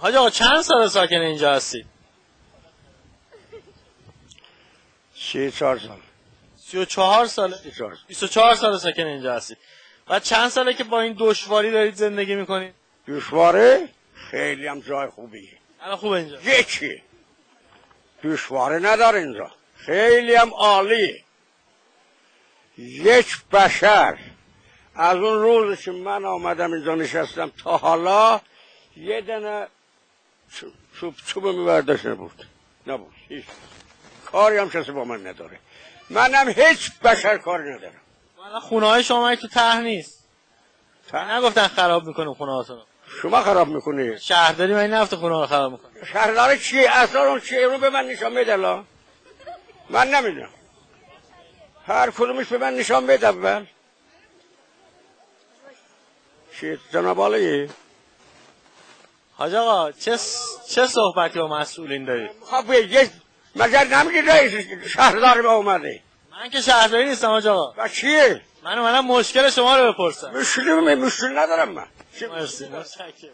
حاج آقا چند سال ساکن اینجا هستید؟ 34 سال. 34 ساله؟ 34 سال. 24 سال ساکن اینجا هستید. و چند ساله که با این دشواری دارید زندگی میکنید؟ دشواره؟ خیلی هم جای خوبیه. الان خوبه اینجا؟ یکی دشواره نداره اینجا، خیلی هم عالیه. یک بشر از اون روز که من آمدم اینجا نشستم تا حالا یه دونه چوب میبردش نبود هیچ کاری هم کسی با من نداره. منم هیچ بشر کاری ندارم. الان خونه های شما تو ته نیست؟ نگفتن خراب میکنه خونه هاتونو؟ شما خراب میکنی؟ شهرداری من نفته خونه ها رو خراب میکنه. شهرداری چیه؟ اصلا اون چیه؟ اونو به من نشان بده. من نمیدونم، هر کدومش به من نشان بده اول. چیه جناب عالی؟ حاج آقا چه صحبتی با مسئولین دارید؟ خب یه مگر نمیگی رئیس شهرداری با اومده؟ من که شهرداری نیستم حاج آقا. و چیه؟ من اومدم مشکل شما رو بپرسم. مشکل ندارم من. مرسی. متشکرم.